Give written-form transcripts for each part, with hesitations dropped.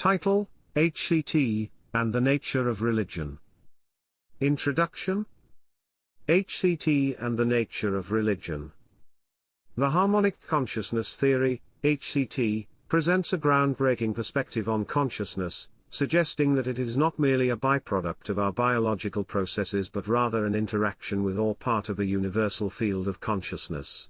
Title: HCT, and the Nature of Religion. Introduction. HCT and the Nature of Religion. The Harmonic Consciousness Theory, HCT, presents a groundbreaking perspective on consciousness, suggesting that it is not merely a byproduct of our biological processes but rather an interaction with or part of a universal field of consciousness.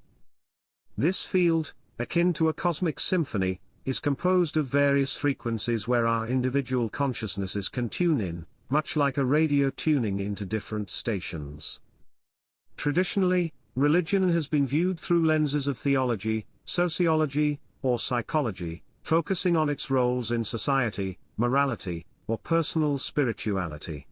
This field, akin to a cosmic symphony, is composed of various frequencies where our individual consciousnesses can tune in, much like a radio tuning into different stations. Traditionally, religion has been viewed through lenses of theology, sociology, or psychology, focusing on its roles in society, morality, or personal spirituality.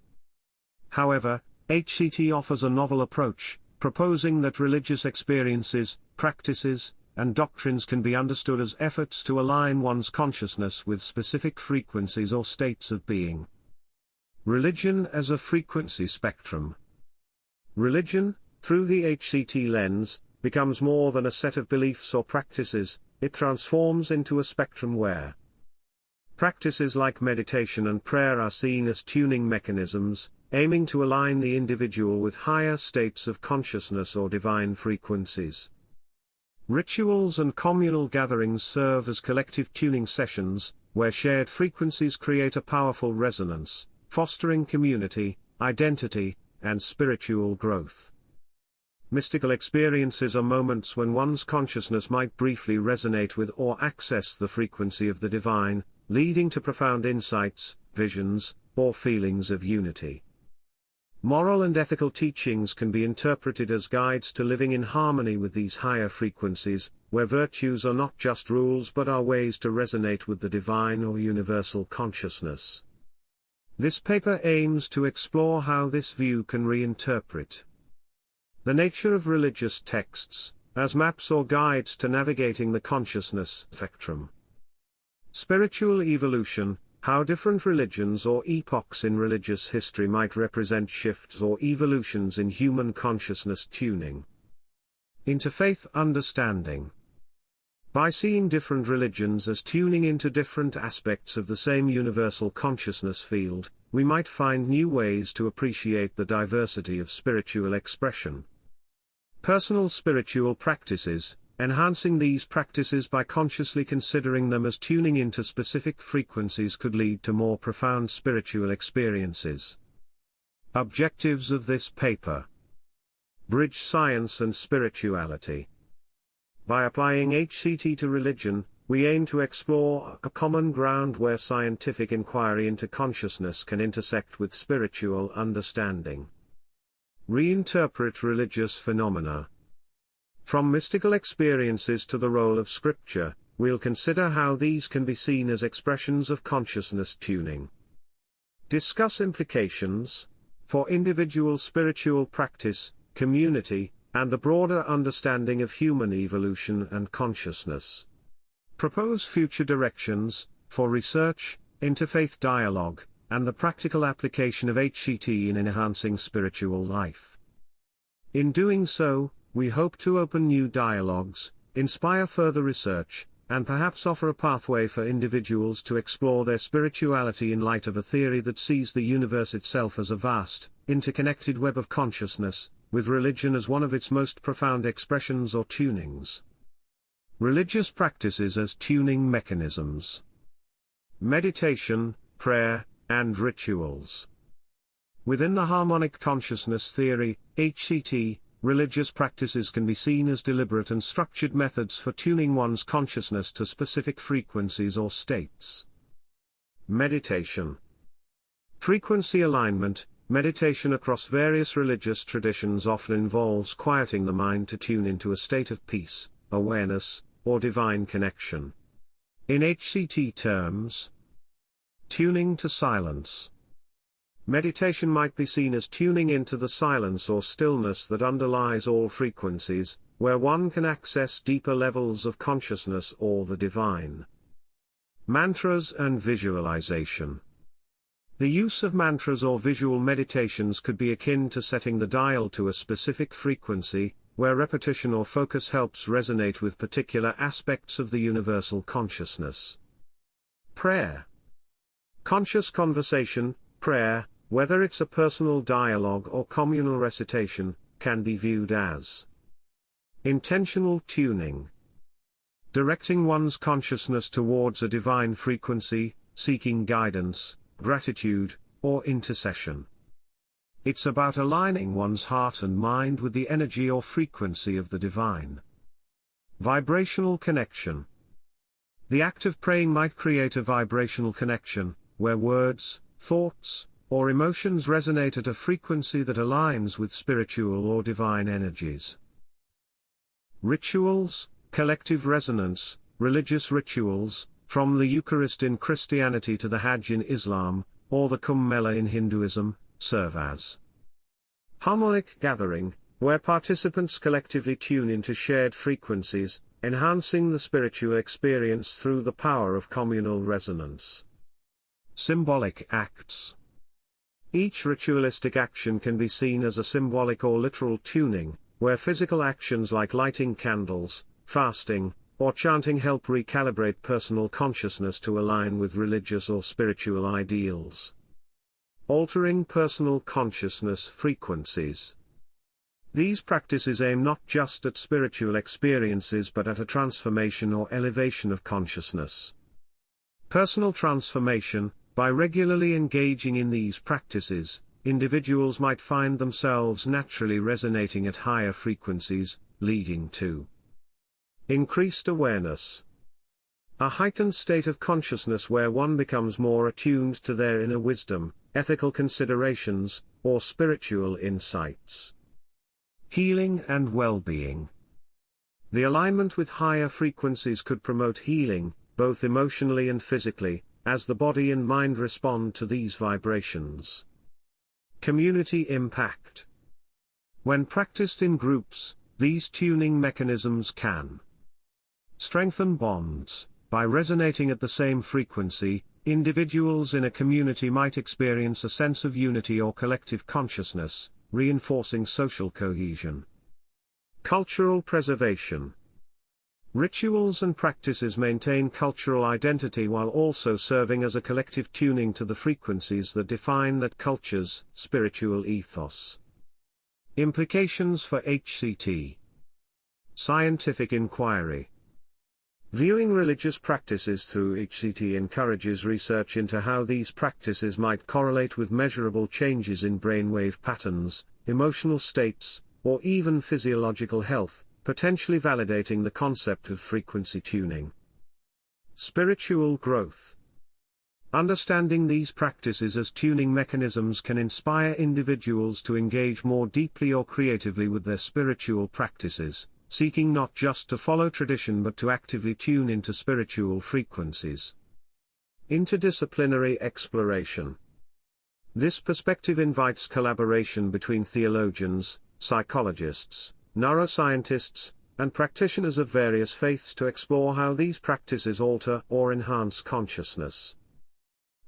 However, HCT offers a novel approach, proposing that religious experiences, practices, and doctrines can be understood as efforts to align one's consciousness with specific frequencies or states of being. Religion as a frequency spectrum. Religion, through the HCT lens, becomes more than a set of beliefs or practices. It transforms into a spectrum where practices like meditation and prayer are seen as tuning mechanisms, aiming to align the individual with higher states of consciousness or divine frequencies. Rituals and communal gatherings serve as collective tuning sessions, where shared frequencies create a powerful resonance, fostering community, identity, and spiritual growth. Mystical experiences are moments when one's consciousness might briefly resonate with or access the frequency of the divine, leading to profound insights, visions, or feelings of unity. Moral and ethical teachings can be interpreted as guides to living in harmony with these higher frequencies, where virtues are not just rules but are ways to resonate with the divine or universal consciousness. This paper aims to explore how this view can reinterpret the nature of religious texts, as maps or guides to navigating the consciousness spectrum. Spiritual evolution, how different religions or epochs in religious history might represent shifts or evolutions in human consciousness tuning. Interfaith understanding. By seeing different religions as tuning into different aspects of the same universal consciousness field, we might find new ways to appreciate the diversity of spiritual expression. Personal spiritual practices, enhancing these practices by consciously considering them as tuning into specific frequencies could lead to more profound spiritual experiences. Objectives of this paper. Bridge science and spirituality. By applying HCT to religion, we aim to explore a common ground where scientific inquiry into consciousness can intersect with spiritual understanding. Reinterpret religious phenomena. From mystical experiences to the role of Scripture, we'll consider how these can be seen as expressions of consciousness tuning. Discuss implications for individual spiritual practice, community, and the broader understanding of human evolution and consciousness. Propose future directions for research, interfaith dialogue, and the practical application of HCT in enhancing spiritual life. In doing so, we hope to open new dialogues, inspire further research, and perhaps offer a pathway for individuals to explore their spirituality in light of a theory that sees the universe itself as a vast, interconnected web of consciousness, with religion as one of its most profound expressions or tunings. Religious practices as tuning mechanisms. Meditation, prayer, and rituals. Within the Harmonic Consciousness Theory, HCT, religious practices can be seen as deliberate and structured methods for tuning one's consciousness to specific frequencies or states. Meditation. Frequency alignment. Meditation across various religious traditions often involves quieting the mind to tune into a state of peace, awareness, or divine connection. In HCT terms, tuning to silence. Meditation might be seen as tuning into the silence or stillness that underlies all frequencies, where one can access deeper levels of consciousness or the divine. Mantras and visualization. The use of mantras or visual meditations could be akin to setting the dial to a specific frequency, where repetition or focus helps resonate with particular aspects of the universal consciousness. Prayer. Conscious conversation, prayer, whether it's a personal dialogue or communal recitation, can be viewed as intentional tuning. Directing one's consciousness towards a divine frequency, seeking guidance, gratitude, or intercession. It's about aligning one's heart and mind with the energy or frequency of the divine. Vibrational connection. The act of praying might create a vibrational connection, where words, thoughts, or emotions resonate at a frequency that aligns with spiritual or divine energies. Rituals, collective resonance, religious rituals, from the Eucharist in Christianity to the Hajj in Islam, or the Kumbh Mela in Hinduism, serve as harmonic gathering, where participants collectively tune into shared frequencies, enhancing the spiritual experience through the power of communal resonance. Symbolic acts. Each ritualistic action can be seen as a symbolic or literal tuning, where physical actions like lighting candles, fasting, or chanting help recalibrate personal consciousness to align with religious or spiritual ideals. Altering personal consciousness frequencies. These practices aim not just at spiritual experiences but at a transformation or elevation of consciousness. Personal transformation. By regularly engaging in these practices, individuals might find themselves naturally resonating at higher frequencies, leading to increased awareness. A heightened state of consciousness where one becomes more attuned to their inner wisdom, ethical considerations, or spiritual insights. Healing and well-being. The alignment with higher frequencies could promote healing, both emotionally and physically, as the body and mind respond to these vibrations. Community impact. When practiced in groups, these tuning mechanisms can strengthen bonds. By resonating at the same frequency, individuals in a community might experience a sense of unity or collective consciousness, reinforcing social cohesion. Cultural preservation. Rituals and practices maintain cultural identity while also serving as a collective tuning to the frequencies that define that culture's spiritual ethos. Implications for HCT. Scientific inquiry. Viewing religious practices through HCT encourages research into how these practices might correlate with measurable changes in brainwave patterns, emotional states, or even physiological health, potentially validating the concept of frequency tuning. Spiritual growth. Understanding these practices as tuning mechanisms can inspire individuals to engage more deeply or creatively with their spiritual practices, seeking not just to follow tradition but to actively tune into spiritual frequencies. Interdisciplinary exploration. This perspective invites collaboration between theologians, psychologists, neuroscientists, and practitioners of various faiths to explore how these practices alter or enhance consciousness.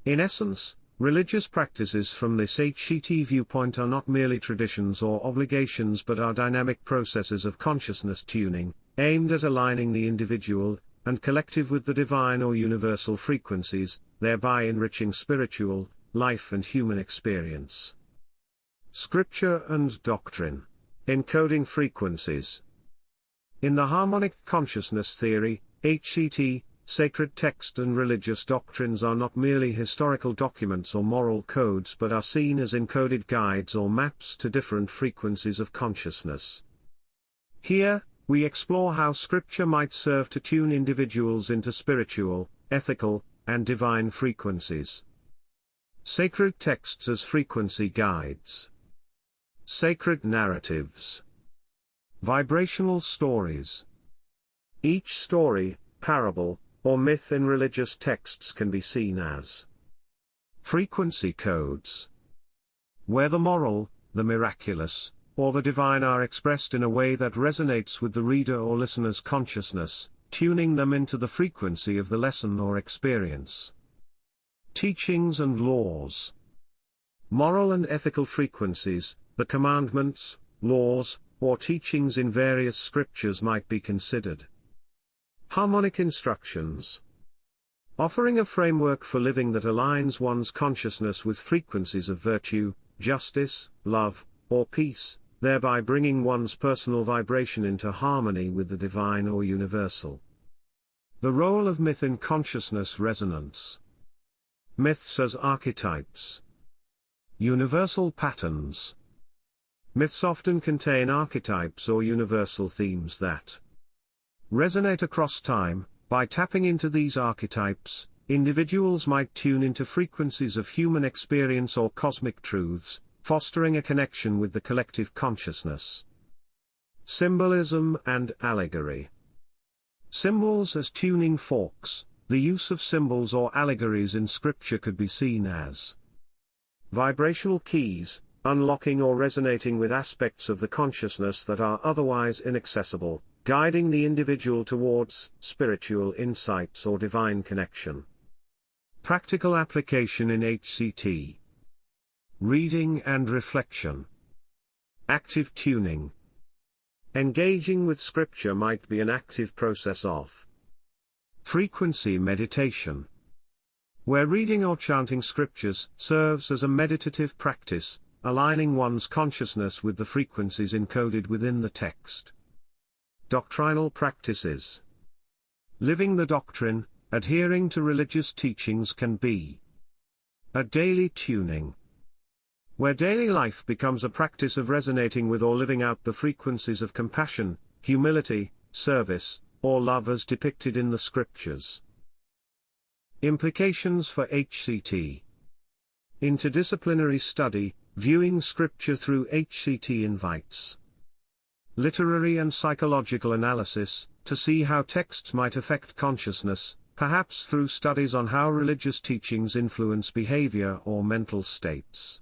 In essence, religious practices from this HCT viewpoint are not merely traditions or obligations but are dynamic processes of consciousness tuning, aimed at aligning the individual and collective with the divine or universal frequencies, thereby enriching spiritual, life and human experience. Scripture and doctrine. Encoding frequencies. In the Harmonic Consciousness Theory, HCT, sacred text and religious doctrines are not merely historical documents or moral codes but are seen as encoded guides or maps to different frequencies of consciousness. Here, we explore how Scripture might serve to tune individuals into spiritual, ethical, and divine frequencies. Sacred texts as frequency guides. Sacred narratives. Vibrational stories. Each story, parable, or myth in religious texts can be seen as frequency codes, where the moral, the miraculous, or the divine are expressed in a way that resonates with the reader or listener's consciousness, tuning them into the frequency of the lesson or experience. Teachings and laws. Moral and ethical frequencies, the commandments, laws, or teachings in various scriptures might be considered. Harmonic instructions. offering a framework for living that aligns one's consciousness with frequencies of virtue, justice, love, or peace, thereby bringing one's personal vibration into harmony with the divine or universal. The role of myth in consciousness resonance. Myths as archetypes. Universal patterns. Myths often contain archetypes or universal themes that resonate across time. By tapping into these archetypes, individuals might tune into frequencies of human experience or cosmic truths, fostering a connection with the collective consciousness. Symbolism and allegory. Symbols as tuning forks. The use of symbols or allegories in scripture could be seen as vibrational keys, unlocking or resonating with aspects of the consciousness that are otherwise inaccessible, guiding the individual towards spiritual insights or divine connection. Practical application in HCT. Reading and reflection. Active tuning. Engaging with scripture might be an active process of frequency meditation, where reading or chanting scriptures serves as a meditative practice, aligning one's consciousness with the frequencies encoded within the text. Doctrinal practices. Living the doctrine, adhering to religious teachings can be a daily tuning, where daily life becomes a practice of resonating with or living out the frequencies of compassion, humility, service, or love as depicted in the scriptures. Implications for HCT. Interdisciplinary study, viewing scripture through HCT invites literary and psychological analysis, to see how texts might affect consciousness, perhaps through studies on how religious teachings influence behavior or mental states.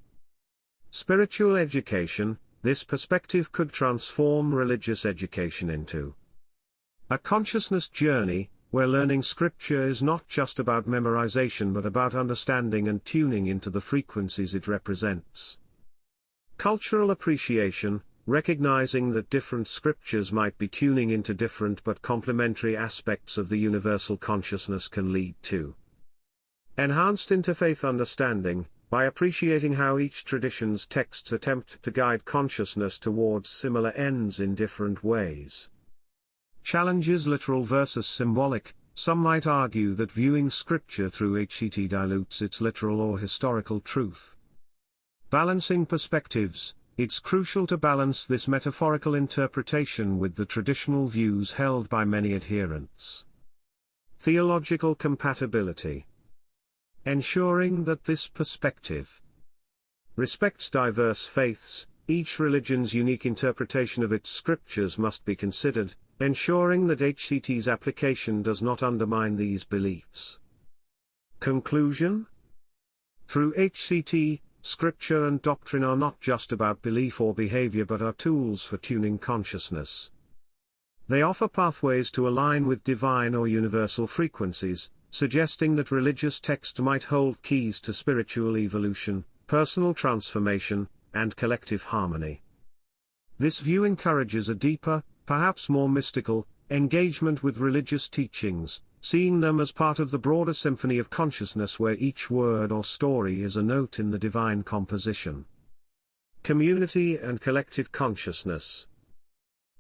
Spiritual education, this perspective could transform religious education into a consciousness journey, where learning scripture is not just about memorization but about understanding and tuning into the frequencies it represents. Cultural appreciation, recognizing that different scriptures might be tuning into different but complementary aspects of the universal consciousness, can lead to enhanced interfaith understanding, by appreciating how each tradition's texts attempt to guide consciousness towards similar ends in different ways. Challenges literal versus symbolic. Some might argue that viewing scripture through HCT dilutes its literal or historical truth. Balancing perspectives. It's crucial to balance this metaphorical interpretation with the traditional views held by many adherents. Theological compatibility. Ensuring that this perspective respects diverse faiths, each religion's unique interpretation of its scriptures must be considered, ensuring that HCT's application does not undermine these beliefs. Conclusion? Through HCT, scripture and doctrine are not just about belief or behavior but are tools for tuning consciousness. They offer pathways to align with divine or universal frequencies, suggesting that religious text might hold keys to spiritual evolution, personal transformation, and collective harmony. This view encourages a deeper, perhaps more mystical, engagement with religious teachings, seeing them as part of the broader symphony of consciousness where each word or story is a note in the divine composition. Community and collective consciousness.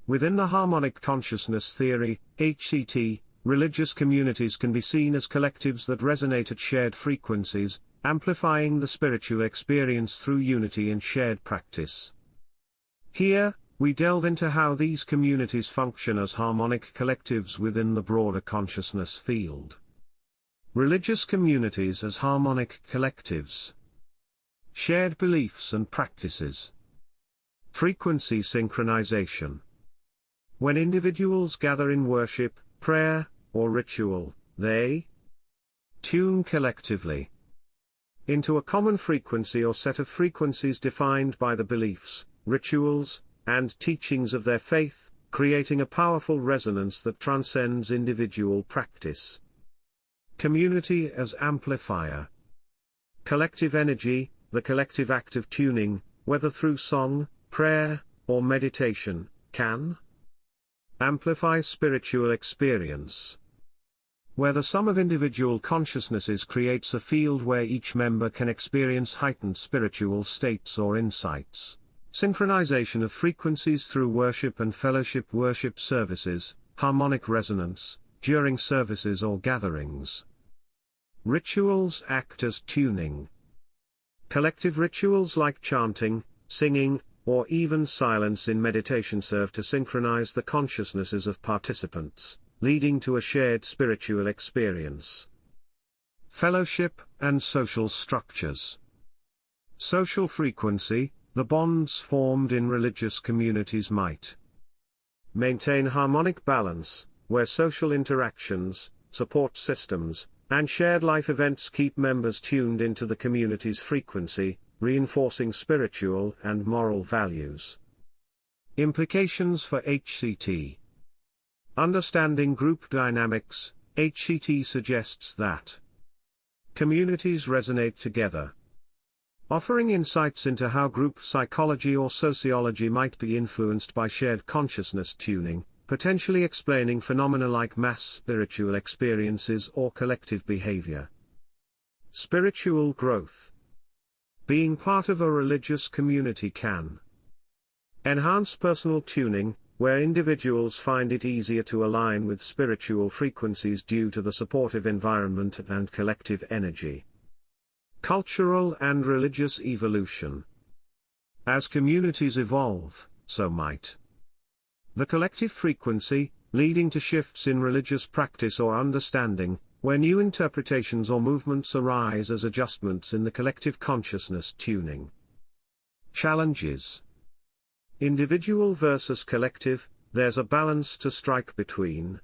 Within the Harmonic Consciousness Theory, HCT, religious communities can be seen as collectives that resonate at shared frequencies, amplifying the spiritual experience through unity and shared practice. Here, we delve into how these communities function as harmonic collectives within the broader consciousness field. Religious communities as harmonic collectives. Shared beliefs and practices. Frequency synchronization. When individuals gather in worship, prayer, or ritual, they tune collectively into a common frequency or set of frequencies defined by the beliefs, rituals, and teachings of their faith, creating a powerful resonance that transcends individual practice. Community as amplifier. Collective energy, the collective act of tuning, whether through song, prayer, or meditation, can amplify spiritual experience. where the sum of individual consciousnesses creates a field where each member can experience heightened spiritual states or insights. Synchronization of frequencies through worship and fellowship, worship services, harmonic resonance, during services or gatherings. Rituals act as tuning. Collective rituals like chanting, singing, or even silence in meditation serve to synchronize the consciousnesses of participants, leading to a shared spiritual experience. Fellowship and social structures. Social frequency, the bonds formed in religious communities might maintain harmonic balance, where social interactions, support systems, and shared life events keep members tuned into the community's frequency, reinforcing spiritual and moral values. Implications for HCT. Understanding group dynamics, HCT suggests that communities resonate together, offering insights into how group psychology or sociology might be influenced by shared consciousness tuning, potentially explaining phenomena like mass spiritual experiences or collective behavior. Spiritual growth. Being part of a religious community can enhance personal tuning, where individuals find it easier to align with spiritual frequencies due to the supportive environment and collective energy. Cultural and religious evolution. As communities evolve, so might the collective frequency, leading to shifts in religious practice or understanding, where new interpretations or movements arise as adjustments in the collective consciousness tuning. Challenges. Individual versus collective, there's a balance to strike between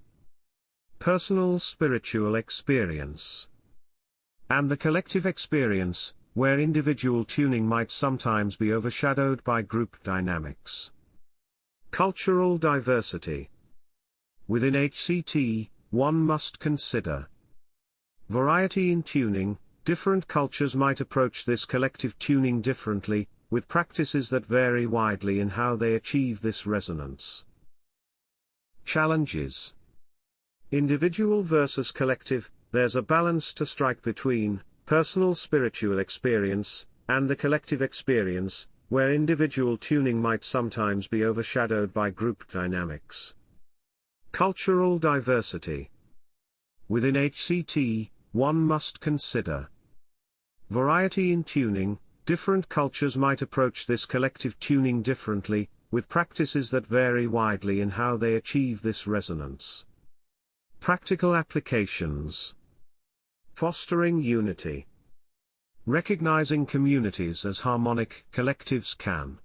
personal spiritual experience and the collective experience, where individual tuning might sometimes be overshadowed by group dynamics. Cultural diversity. Within HCT, one must consider variety in tuning. Different cultures might approach this collective tuning differently, with practices that vary widely in how they achieve this resonance. Challenges. Individual versus collective, there's a balance to strike between personal spiritual experience and the collective experience, where individual tuning might sometimes be overshadowed by group dynamics. Cultural diversity. Within HCT, one must consider variety in tuning. Different cultures might approach this collective tuning differently, with practices that vary widely in how they achieve this resonance. Practical applications. Fostering unity. Recognizing communities as harmonic collectives can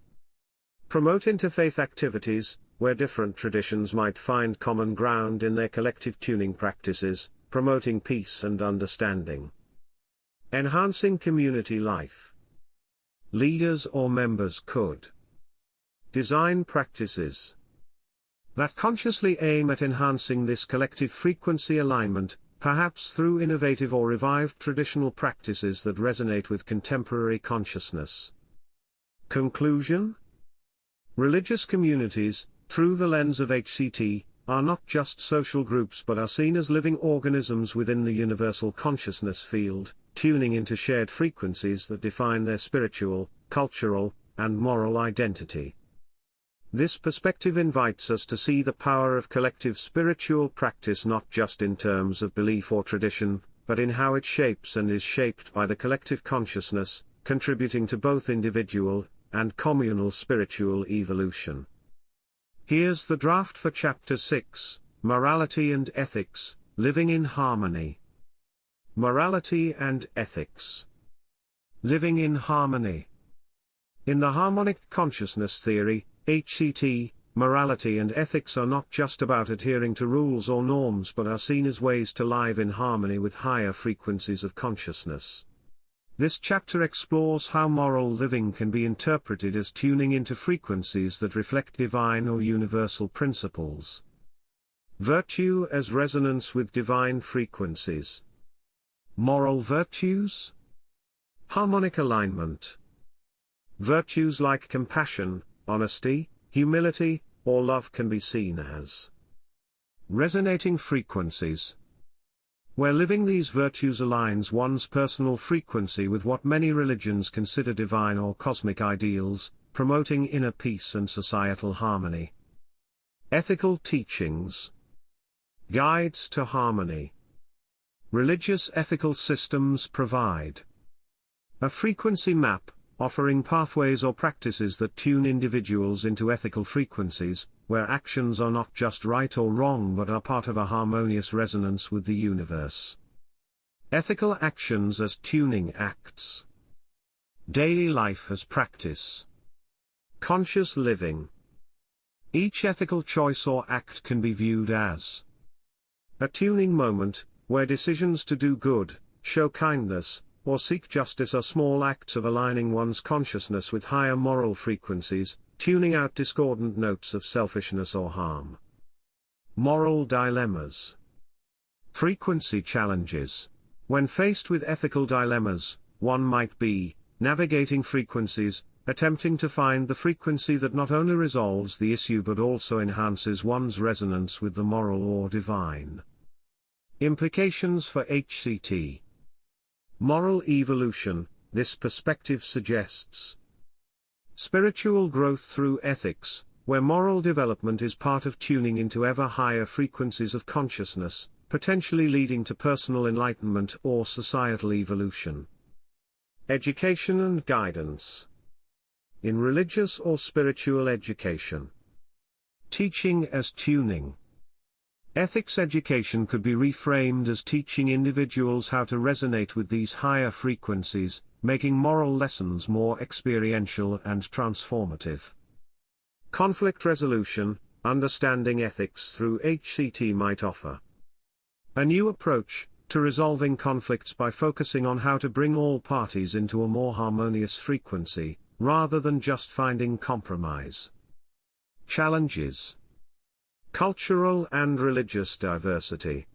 promote interfaith activities, where different traditions might find common ground in their collective tuning practices, promoting peace and understanding. Enhancing community life. Leaders or members could design practices that consciously aim at enhancing this collective frequency alignment, perhaps through innovative or revived traditional practices that resonate with contemporary consciousness. Conclusion? Religious communities, through the lens of HCT, are not just social groups but are seen as living organisms within the universal consciousness field, tuning into shared frequencies that define their spiritual, cultural, and moral identity. This perspective invites us to see the power of collective spiritual practice not just in terms of belief or tradition, but in how it shapes and is shaped by the collective consciousness, contributing to both individual and communal spiritual evolution. Here's the draft for Chapter 6, Morality and Ethics, Living in Harmony. Morality and Ethics. Living in Harmony. In the Harmonic Consciousness Theory, HCT, morality and ethics are not just about adhering to rules or norms but are seen as ways to live in harmony with higher frequencies of consciousness. This chapter explores how moral living can be interpreted as tuning into frequencies that reflect divine or universal principles. Virtue as resonance with divine frequencies. Moral virtues. Harmonic alignment. Virtues like compassion, honesty, humility, or love can be seen as resonating frequencies where living these virtues aligns one's personal frequency with what many religions consider divine or cosmic ideals, promoting inner peace and societal harmony. Ethical teachings. Guides to harmony. Religious ethical systems provide a frequency map, offering pathways or practices that tune individuals into ethical frequencies, where actions are not just right or wrong but are part of a harmonious resonance with the universe. Ethical actions as tuning acts. Daily life as practice. Conscious living. Each ethical choice or act can be viewed as a tuning moment, where decisions to do good, show kindness, or seek justice are small acts of aligning one's consciousness with higher moral frequencies, tuning out discordant notes of selfishness or harm. Moral dilemmas. Frequency challenges. When faced with ethical dilemmas, one might be navigating frequencies, attempting to find the frequency that not only resolves the issue but also enhances one's resonance with the moral or divine. Implications for HCT. Moral evolution. This perspective suggests spiritual growth through ethics, where moral development is part of tuning into ever higher frequencies of consciousness, potentially leading to personal enlightenment or societal evolution. Education and guidance. In religious or spiritual education. Teaching as tuning. Ethics education could be reframed as teaching individuals how to resonate with these higher frequencies, making moral lessons more experiential and transformative. Conflict resolution. Understanding ethics through HCT might offer a new approach to resolving conflicts by focusing on how to bring all parties into a more harmonious frequency, rather than just finding compromise. Challenges. Cultural and religious diversity.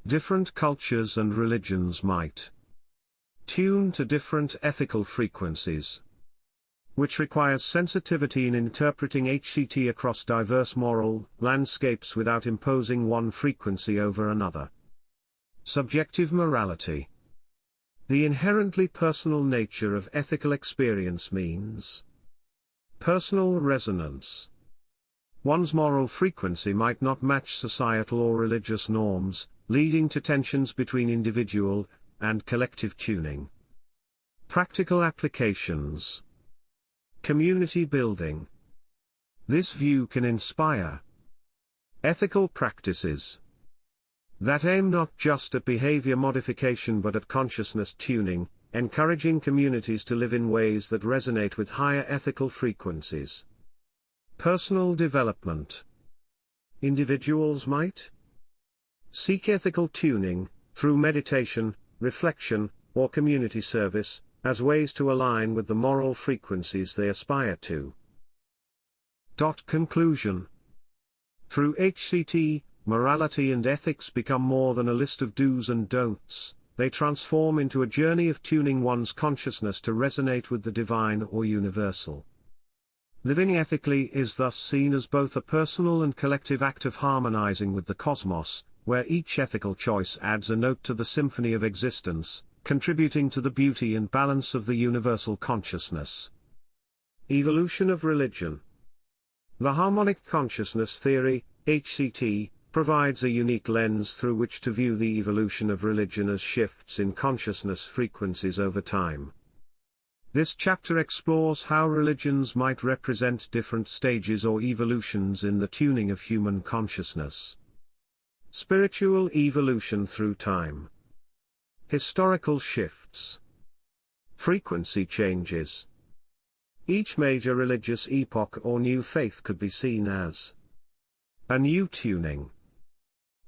Different cultures and religions might tune to different ethical frequencies, which requires sensitivity in interpreting HCT across diverse moral landscapes without imposing one frequency over another. Subjective morality. The inherently personal nature of ethical experience means personal resonance. One's moral frequency might not match societal or religious norms, leading to tensions between individual and collective tuning. Practical applications. Community building. This view can inspire ethical practices that aim not just at behavior modification but at consciousness tuning, encouraging communities to live in ways that resonate with higher ethical frequencies. Personal development. Individuals might seek ethical tuning, through meditation, reflection, or community service, as ways to align with the moral frequencies they aspire to. Conclusion. Through HCT, morality and ethics become more than a list of do's and don'ts, they transform into a journey of tuning one's consciousness to resonate with the divine or universal. Living ethically is thus seen as both a personal and collective act of harmonizing with the cosmos, where each ethical choice adds a note to the symphony of existence, contributing to the beauty and balance of the universal consciousness. Evolution of religion. The Harmonic Consciousness Theory, HCT, provides a unique lens through which to view the evolution of religion as shifts in consciousness frequencies over time. This chapter explores how religions might represent different stages or evolutions in the tuning of human consciousness. Spiritual evolution through time. Historical shifts. Frequency changes. Each major religious epoch or new faith could be seen as a new tuning,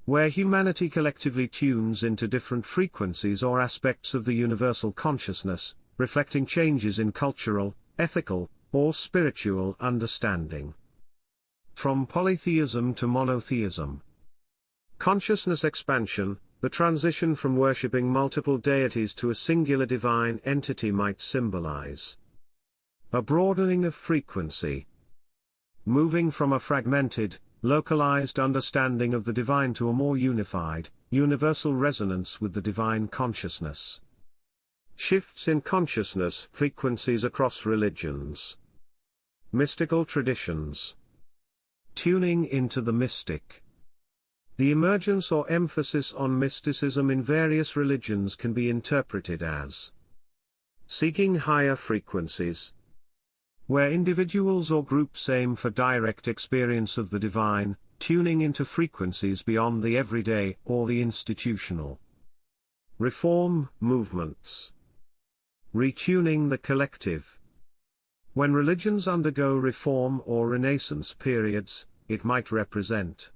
where humanity collectively tunes into different frequencies or aspects of the universal consciousness, reflecting changes in cultural, ethical, or spiritual understanding. From polytheism to monotheism. Consciousness expansion. The transition from worshipping multiple deities to a singular divine entity might symbolize a broadening of frequency, moving from a fragmented, localized understanding of the divine to a more unified, universal resonance with the divine consciousness. Shifts in consciousness frequencies across religions. Mystical traditions. Tuning into the mystic. The emergence or emphasis on mysticism in various religions can be interpreted as seeking higher frequencies, where individuals or groups aim for direct experience of the divine, tuning into frequencies beyond the everyday or the institutional. Reform movements. Retuning the collective. When religions undergo reform or renaissance periods, it might represent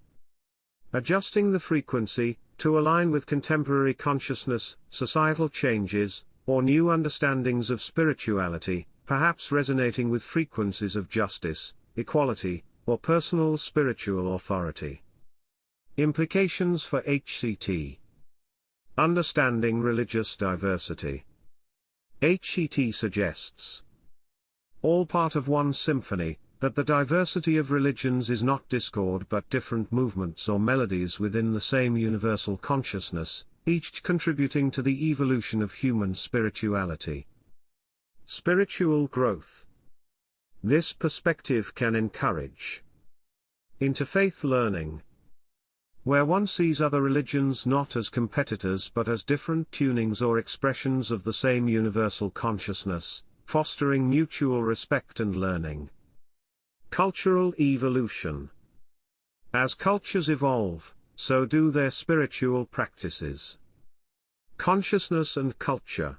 adjusting the frequency to align with contemporary consciousness, societal changes, or new understandings of spirituality, perhaps resonating with frequencies of justice, equality, or personal spiritual authority. Implications for HCT. Understanding religious diversity. HCT suggests, all part of one symphony, that the diversity of religions is not discord but different movements or melodies within the same universal consciousness, each contributing to the evolution of human spirituality. Spiritual growth. This perspective can encourage interfaith learning, where one sees other religions not as competitors but as different tunings or expressions of the same universal consciousness, fostering mutual respect and learning. Cultural evolution. As cultures evolve, so do their spiritual practices. Consciousness and culture.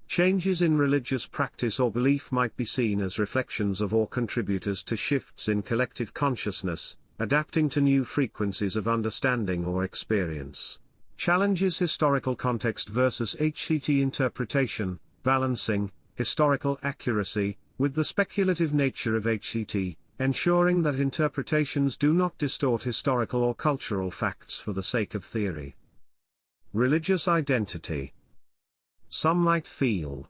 Changes in religious practice or belief might be seen as reflections of or contributors to shifts in collective consciousness, adapting to new frequencies of understanding or experience. Challenges: historical context versus HCT interpretation, balancing historical accuracy with the speculative nature of HCT, ensuring that interpretations do not distort historical or cultural facts for the sake of theory. Religious identity. Some might feel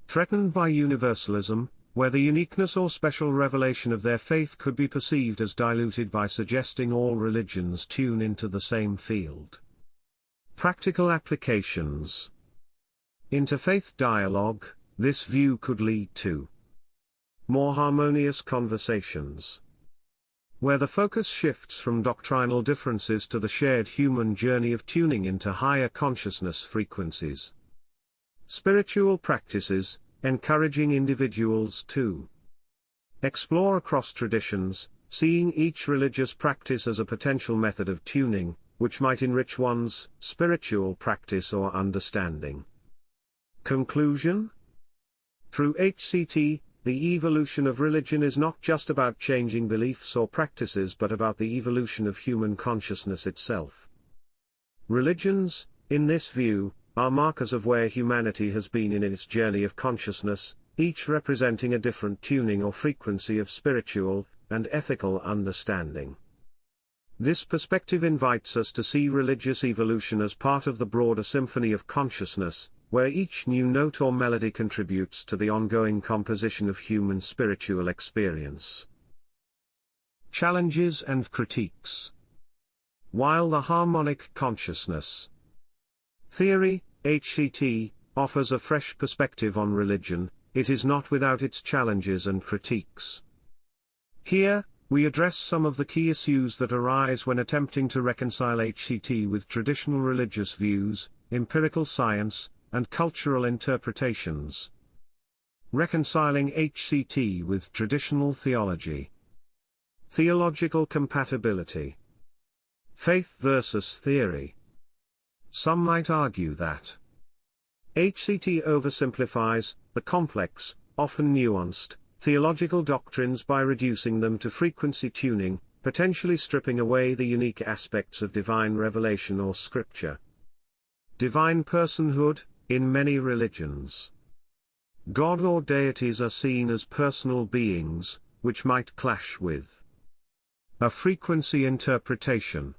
threatened by universalism, where the uniqueness or special revelation of their faith could be perceived as diluted by suggesting all religions tune into the same field. Practical applications. Interfaith dialogue. This view could lead to more harmonious conversations, where the focus shifts from doctrinal differences to the shared human journey of tuning into higher consciousness frequencies. Spiritual practices, encouraging individuals to explore across traditions, seeing each religious practice as a potential method of tuning, which might enrich one's spiritual practice or understanding. Conclusion? Through HCT, the evolution of religion is not just about changing beliefs or practices but about the evolution of human consciousness itself. Religions, in this view, are markers of where humanity has been in its journey of consciousness, each representing a different tuning or frequency of spiritual and ethical understanding. This perspective invites us to see religious evolution as part of the broader symphony of consciousness, where each new note or melody contributes to the ongoing composition of human spiritual experience. Challenges and critiques. While the Harmonic Consciousness Theory, HCT, offers a fresh perspective on religion, it is not without its challenges and critiques. Here, we address some of the key issues that arise when attempting to reconcile HCT with traditional religious views, empirical science, and cultural interpretations. Reconciling HCT with traditional theology. Theological compatibility. Faith versus theory. Some might argue that HCT oversimplifies the complex, often nuanced, theological doctrines by reducing them to frequency tuning, potentially stripping away the unique aspects of divine revelation or scripture. Divine personhood. In many religions, God or deities are seen as personal beings, which might clash with a frequency interpretation,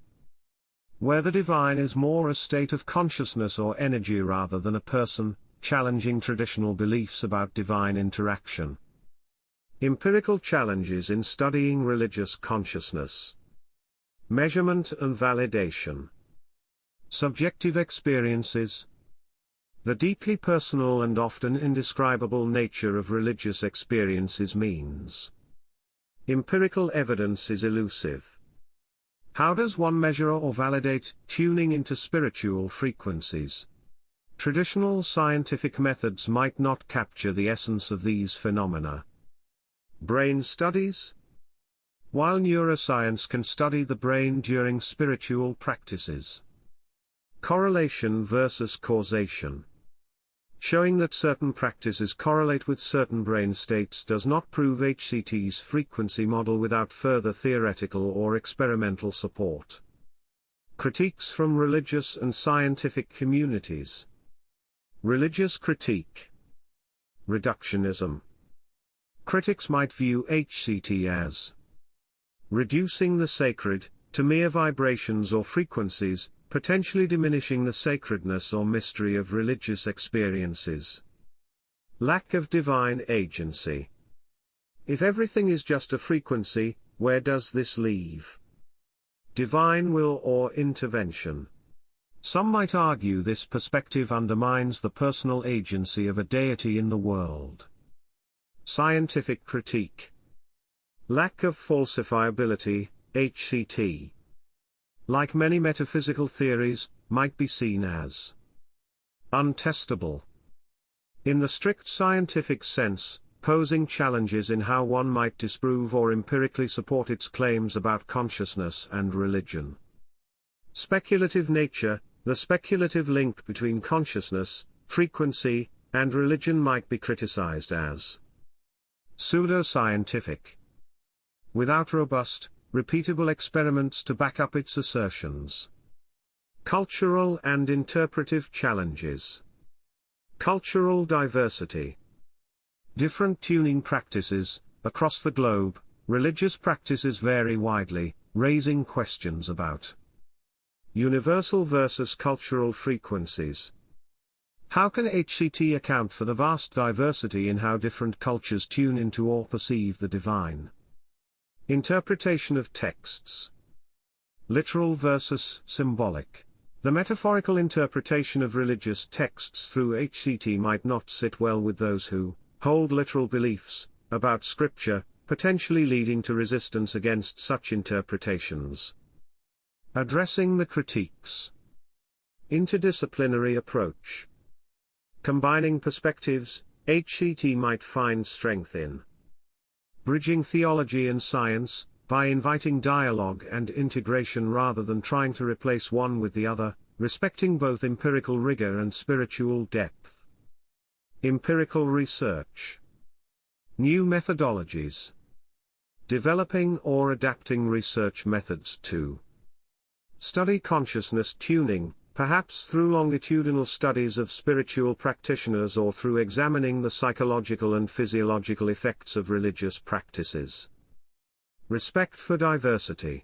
where the divine is more a state of consciousness or energy rather than a person, challenging traditional beliefs about divine interaction. Empirical challenges in studying religious consciousness. Measurement and validation. Subjective experiences. The deeply personal and often indescribable nature of religious experiences means empirical evidence is elusive. How does one measure or validate tuning into spiritual frequencies? Traditional scientific methods might not capture the essence of these phenomena. Brain studies. While neuroscience can study the brain during spiritual practices, correlation versus causation. Showing that certain practices correlate with certain brain states does not prove HCT's frequency model without further theoretical or experimental support. Critiques from religious and scientific communities. Religious critique. Reductionism. Critics might view HCT as reducing the sacred to mere vibrations or frequencies, potentially diminishing the sacredness or mystery of religious experiences. Lack of divine agency. If everything is just a frequency, where does this leave divine will or intervention? Some might argue this perspective undermines the personal agency of a deity in the world. Scientific critique. Lack of falsifiability, HCT, like many metaphysical theories, might be seen as untestable. In the strict scientific sense, posing challenges in how one might disprove or empirically support its claims about consciousness and religion. Speculative nature. The speculative link between consciousness, frequency, and religion might be criticized as pseudoscientific, without robust, repeatable experiments to back up its assertions. Cultural and interpretive challenges. Cultural diversity. Different tuning practices. Across the globe, religious practices vary widely, raising questions about universal versus cultural frequencies. How can HCT account for the vast diversity in how different cultures tune into or perceive the divine? Interpretation of texts. Literal versus symbolic. The metaphorical interpretation of religious texts through HCT might not sit well with those who hold literal beliefs about scripture, potentially leading to resistance against such interpretations. Addressing the critiques. Interdisciplinary approach. Combining perspectives, HCT might find strength in bridging theology and science, by inviting dialogue and integration rather than trying to replace one with the other, respecting both empirical rigor and spiritual depth. Empirical research. New methodologies. Developing or adapting research methods to study consciousness tuning, perhaps through longitudinal studies of spiritual practitioners or through examining the psychological and physiological effects of religious practices. Respect for diversity.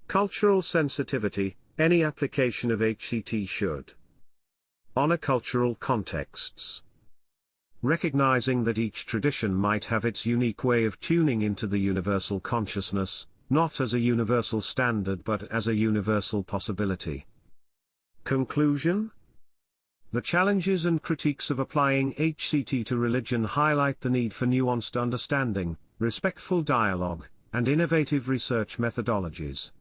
Cultural sensitivity. Any application of HCT should honor cultural contexts. Recognizing that each tradition might have its unique way of tuning into the universal consciousness, not as a universal standard but as a universal possibility. Conclusion? The challenges and critiques of applying HCT to religion highlight the need for nuanced understanding, respectful dialogue, and innovative research methodologies.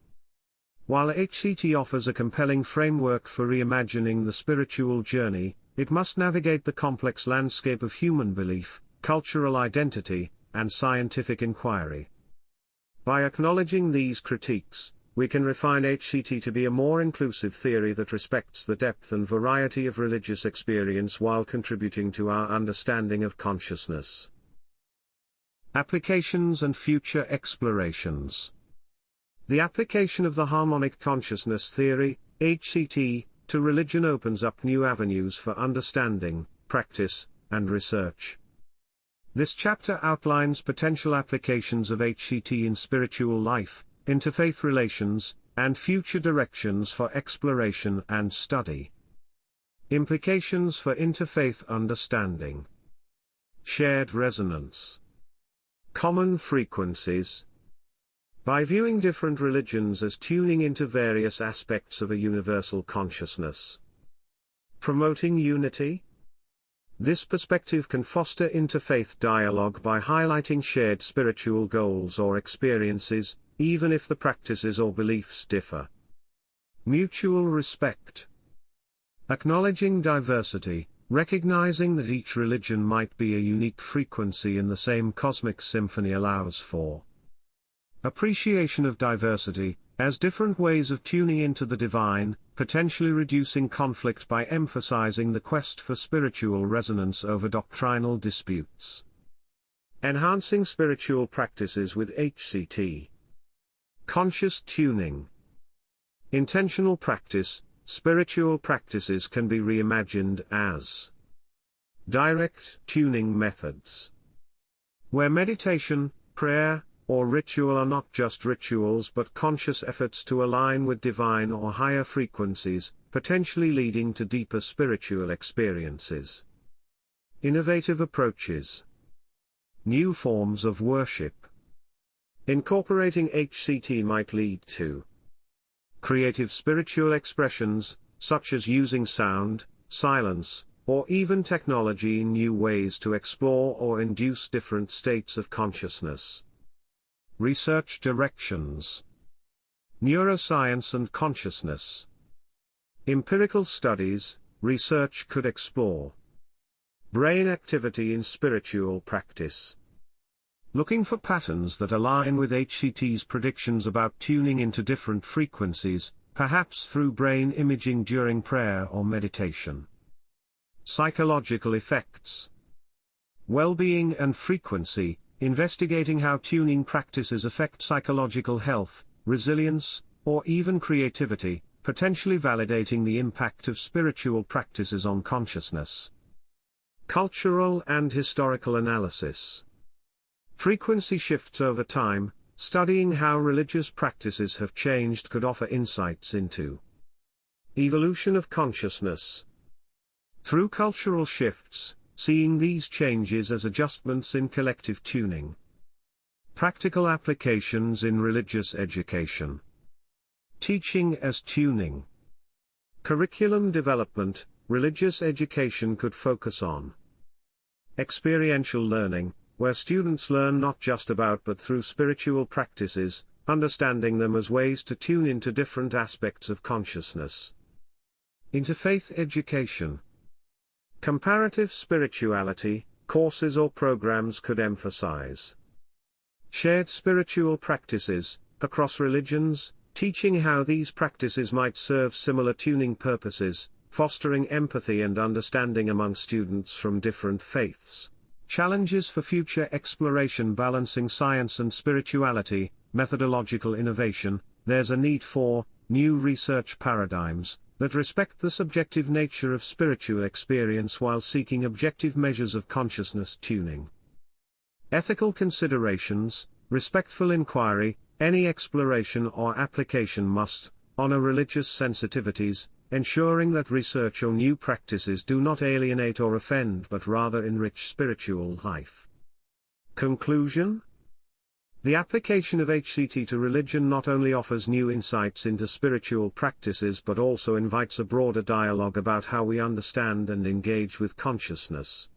While HCT offers a compelling framework for reimagining the spiritual journey, it must navigate the complex landscape of human belief, cultural identity, and scientific inquiry. By acknowledging these critiques, we can refine HCT to be a more inclusive theory that respects the depth and variety of religious experience while contributing to our understanding of consciousness. Applications and future explorations. The application of the Harmonic Consciousness Theory, HCT, to religion opens up new avenues for understanding, practice, and research. This chapter outlines potential applications of HCT in spiritual life, interfaith relations, and future directions for exploration and study. Implications for interfaith understanding. Shared resonance. Common frequencies. By viewing different religions as tuning into various aspects of a universal consciousness. Promoting unity? This perspective can foster interfaith dialogue by highlighting shared spiritual goals or experiences, even if the practices or beliefs differ. Mutual respect. Acknowledging diversity, recognizing that each religion might be a unique frequency in the same cosmic symphony allows for appreciation of diversity, as different ways of tuning into the divine, potentially reducing conflict by emphasizing the quest for spiritual resonance over doctrinal disputes. Enhancing spiritual practices with HCT. Conscious tuning. Intentional practice. Spiritual practices can be reimagined as direct tuning methods, where meditation, prayer, or ritual are not just rituals but conscious efforts to align with divine or higher frequencies, potentially leading to deeper spiritual experiences. Innovative approaches. New forms of worship. Incorporating HCT might lead to creative spiritual expressions, such as using sound, silence, or even technology in new ways to explore or induce different states of consciousness. Research directions. Neuroscience and consciousness. Empirical studies, research could explore brain activity in spiritual practice. Looking for patterns that align with HCT's predictions about tuning into different frequencies, perhaps through brain imaging during prayer or meditation. Psychological effects. Well-being and frequency, investigating how tuning practices affect psychological health, resilience, or even creativity, potentially validating the impact of spiritual practices on consciousness. Cultural and historical analysis. Frequency shifts over time, studying how religious practices have changed could offer insights into evolution of consciousness. Through cultural shifts, seeing these changes as adjustments in collective tuning. Practical applications in religious education. Teaching as tuning. Curriculum development. Religious education could focus on experiential learning, where students learn not just about but through spiritual practices, understanding them as ways to tune into different aspects of consciousness. Interfaith education. Comparative spirituality, courses or programs could emphasize shared spiritual practices, across religions, teaching how these practices might serve similar tuning purposes, fostering empathy and understanding among students from different faiths. Challenges for future exploration. Balancing science and spirituality, methodological innovation. There's a need for new research paradigms that respect the subjective nature of spiritual experience while seeking objective measures of consciousness tuning. Ethical considerations. Respectful inquiry. Any exploration or application must honor religious sensitivities, ensuring that research or new practices do not alienate or offend but rather enrich spiritual life. Conclusion? The application of HCT to religion not only offers new insights into spiritual practices but also invites a broader dialogue about how we understand and engage with consciousness.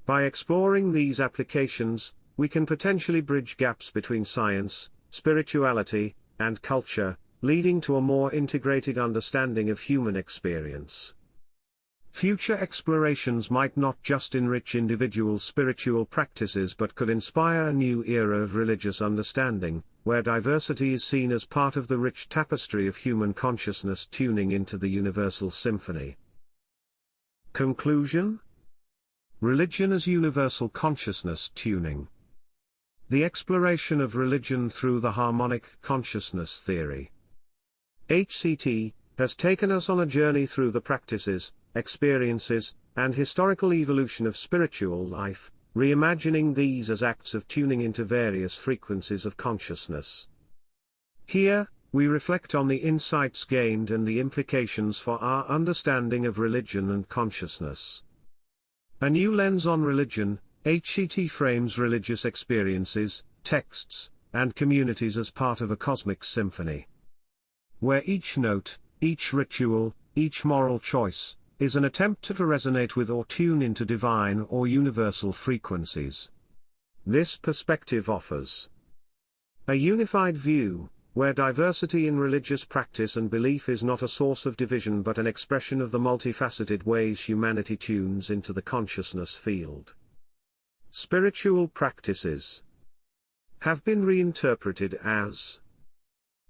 By exploring these applications, we can potentially bridge gaps between science, spirituality, and culture, leading to a more integrated understanding of human experience. Future explorations might not just enrich individual spiritual practices but could inspire a new era of religious understanding, where diversity is seen as part of the rich tapestry of human consciousness tuning into the universal symphony. Conclusion? Religion as universal consciousness tuning. The exploration of religion through the Harmonic Consciousness Theory. HCT has taken us on a journey through the practices, experiences, and historical evolution of spiritual life, reimagining these as acts of tuning into various frequencies of consciousness. Here, we reflect on the insights gained and the implications for our understanding of religion and consciousness. A new lens on religion. HCT frames religious experiences, texts, and communities as part of a cosmic symphony, where each note, each ritual, each moral choice, is an attempt to resonate with or tune into divine or universal frequencies. This perspective offers a unified view, where diversity in religious practice and belief is not a source of division but an expression of the multifaceted ways humanity tunes into the consciousness field. Spiritual practices have been reinterpreted as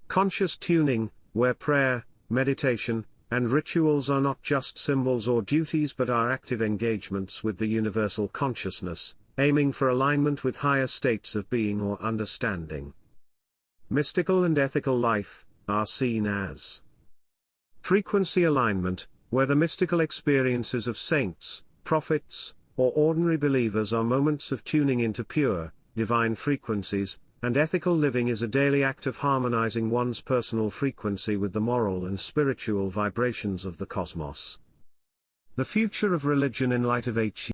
conscious tuning, where prayer, meditation, and rituals are not just symbols or duties but are active engagements with the universal consciousness, aiming for alignment with higher states of being or understanding. Mystical and ethical life are seen as frequency alignment, where the mystical experiences of saints, prophets, or ordinary believers are moments of tuning into pure, divine frequencies, and ethical living is a daily act of harmonizing one's personal frequency with the moral and spiritual vibrations of the cosmos. The future of religion in light of HCT.